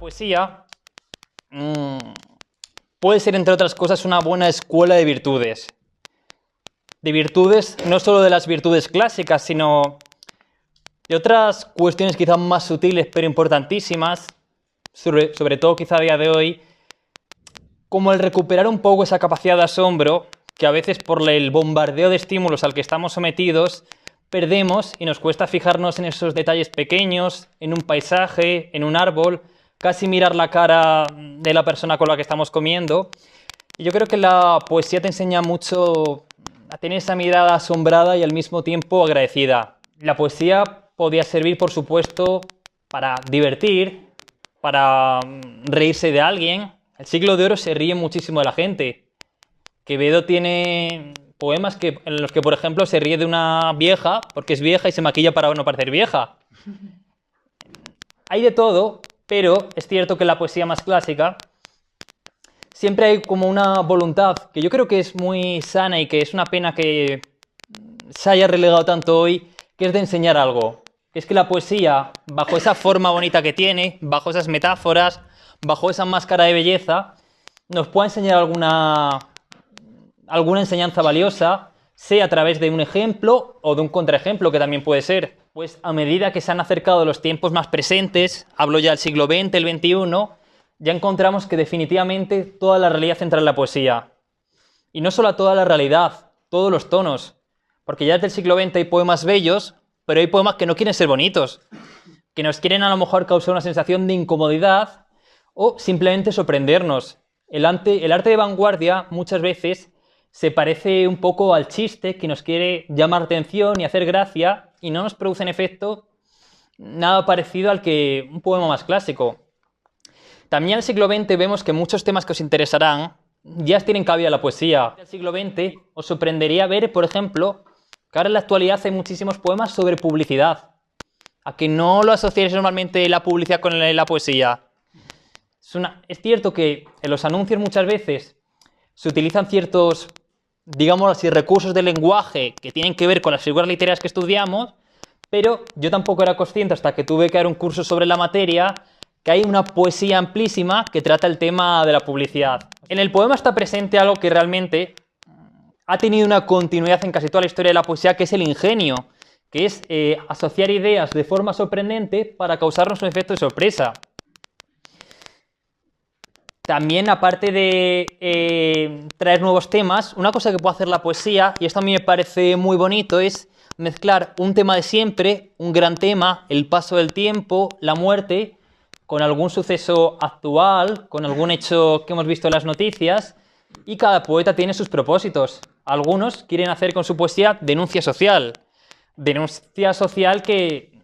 poesía puede ser, entre otras cosas, una buena escuela de virtudes. De virtudes, no solo de las virtudes clásicas, sino de otras cuestiones quizás más sutiles, pero importantísimas, sobre todo quizá a día de hoy, como el recuperar un poco esa capacidad de asombro que a veces por el bombardeo de estímulos al que estamos sometidos perdemos y nos cuesta fijarnos en esos detalles pequeños, en un paisaje, en un árbol, casi mirar la cara de la persona con la que estamos comiendo. Y yo creo que la poesía te enseña mucho a tener esa mirada asombrada y al mismo tiempo agradecida. La poesía podía servir, por supuesto, para divertir, para reírse de alguien. El Siglo de Oro se ríe muchísimo de la gente. Quevedo tiene poemas en los que, por ejemplo, se ríe de una vieja porque es vieja y se maquilla para no parecer vieja. Hay de todo, pero es cierto que en la poesía más clásica siempre hay como una voluntad que yo creo que es muy sana y que es una pena que se haya relegado tanto hoy, que es de enseñar algo. Es que la poesía, bajo esa forma bonita que tiene, bajo esas metáforas, bajo esa máscara de belleza, nos puede enseñar alguna enseñanza valiosa, sea a través de un ejemplo o de un contraejemplo, que también puede ser. Pues a medida que se han acercado los tiempos más presentes, hablo ya del siglo XX, el XXI, ya encontramos que definitivamente toda la realidad entra en la poesía. Y no solo toda la realidad, todos los tonos. Porque ya desde el siglo XX hay poemas bellos, pero hay poemas que no quieren ser bonitos, que nos quieren a lo mejor causar una sensación de incomodidad o simplemente sorprendernos. El arte de vanguardia muchas veces se parece un poco al chiste que nos quiere llamar atención y hacer gracia y no nos produce en efecto nada parecido al que un poema más clásico. También en el siglo XX vemos que muchos temas que os interesarán ya tienen cabida en la poesía. En el siglo XX os sorprendería ver, por ejemplo, que ahora en la actualidad hay muchísimos poemas sobre publicidad. A que no lo asociáis normalmente la publicidad con la poesía. Es cierto que en los anuncios muchas veces se utilizan ciertos, digamos así, recursos de lenguaje que tienen que ver con las figuras literarias que estudiamos, pero yo tampoco era consciente hasta que tuve que dar un curso sobre la materia que hay una poesía amplísima que trata el tema de la publicidad. En el poema está presente algo que realmente ha tenido una continuidad en casi toda la historia de la poesía, que es el ingenio, que es asociar ideas de forma sorprendente para causarnos un efecto de sorpresa. También, aparte de traer nuevos temas, una cosa que puede hacer la poesía, y esto a mí me parece muy bonito, es mezclar un tema de siempre, un gran tema, el paso del tiempo, la muerte, con algún suceso actual, con algún hecho que hemos visto en las noticias, y cada poeta tiene sus propósitos. Algunos quieren hacer con su poesía denuncia social que,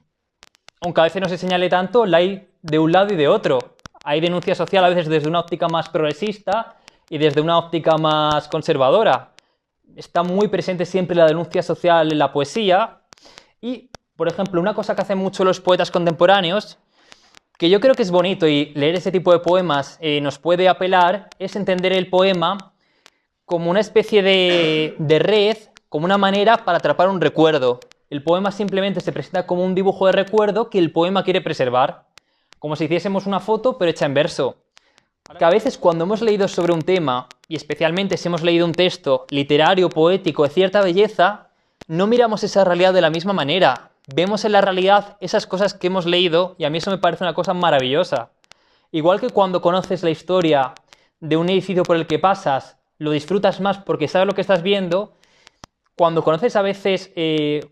aunque a veces no se señale tanto, la hay de un lado y de otro. Hay denuncia social a veces desde una óptica más progresista y desde una óptica más conservadora. Está muy presente siempre la denuncia social en la poesía y, por ejemplo, una cosa que hacen mucho los poetas contemporáneos, que yo creo que es bonito y leer ese tipo de poemas nos puede apelar, es entender el poema como una especie de red, como una manera para atrapar un recuerdo. El poema simplemente se presenta como un dibujo de recuerdo que el poema quiere preservar. Como si hiciésemos una foto, pero hecha en verso. Que a veces cuando hemos leído sobre un tema, y especialmente si hemos leído un texto literario, poético, de cierta belleza, no miramos esa realidad de la misma manera. Vemos en la realidad esas cosas que hemos leído, y a mí eso me parece una cosa maravillosa. Igual que cuando conoces la historia de un edificio por el que pasas, lo disfrutas más porque sabes lo que estás viendo. Cuando conoces a veces,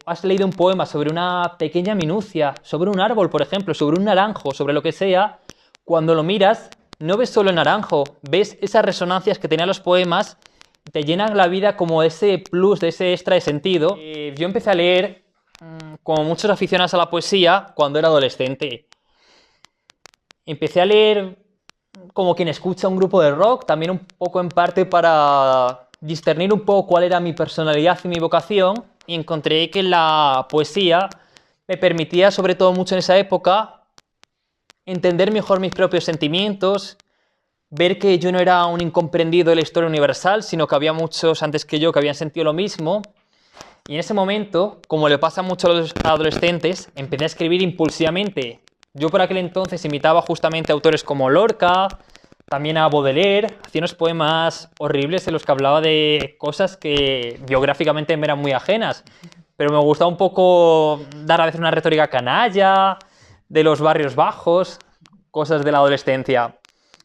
has leído un poema sobre una pequeña minucia, sobre un árbol, por ejemplo, sobre un naranjo, sobre lo que sea, cuando lo miras, no ves solo el naranjo, ves esas resonancias que tenían los poemas, te llenan la vida como ese plus, de ese extra de sentido. Yo empecé a leer, como muchos aficionados a la poesía, cuando era adolescente. Empecé a leer como quien escucha un grupo de rock, también un poco en parte para discernir un poco cuál era mi personalidad y mi vocación, y encontré que la poesía me permitía, sobre todo mucho en esa época, entender mejor mis propios sentimientos, ver que yo no era un incomprendido de la historia universal, sino que había muchos antes que yo que habían sentido lo mismo, y en ese momento, como le pasa mucho a los adolescentes, empecé a escribir impulsivamente, Yo por aquel entonces imitaba justamente a autores como Lorca, también a Baudelaire, hacía unos poemas horribles en los que hablaba de cosas que biográficamente me eran muy ajenas, pero me gustaba un poco dar a veces una retórica canalla, de los barrios bajos, cosas de la adolescencia.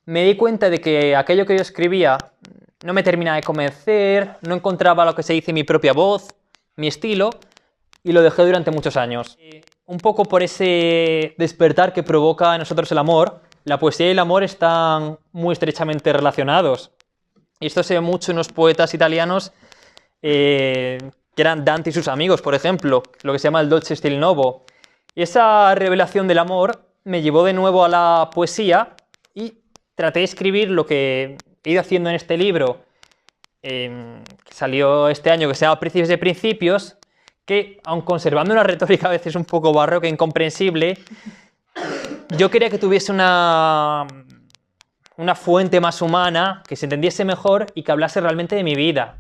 Me di cuenta de que aquello que yo escribía no me terminaba de convencer, no encontraba lo que se dice mi propia voz, mi estilo, y lo dejé durante muchos años. Un poco por ese despertar que provoca en nosotros el amor, la poesía y el amor están muy estrechamente relacionados. Y esto se ve mucho en los poetas italianos que eran Dante y sus amigos, por ejemplo, lo que se llama el Dolce Stil Novo. Y esa revelación del amor me llevó de nuevo a la poesía y traté de escribir lo que he ido haciendo en este libro, que salió este año, que se llama Príncipes de Principios, que, aun conservando una retórica a veces un poco barroca e incomprensible, yo quería que tuviese una fuente más humana, que se entendiese mejor y que hablase realmente de mi vida.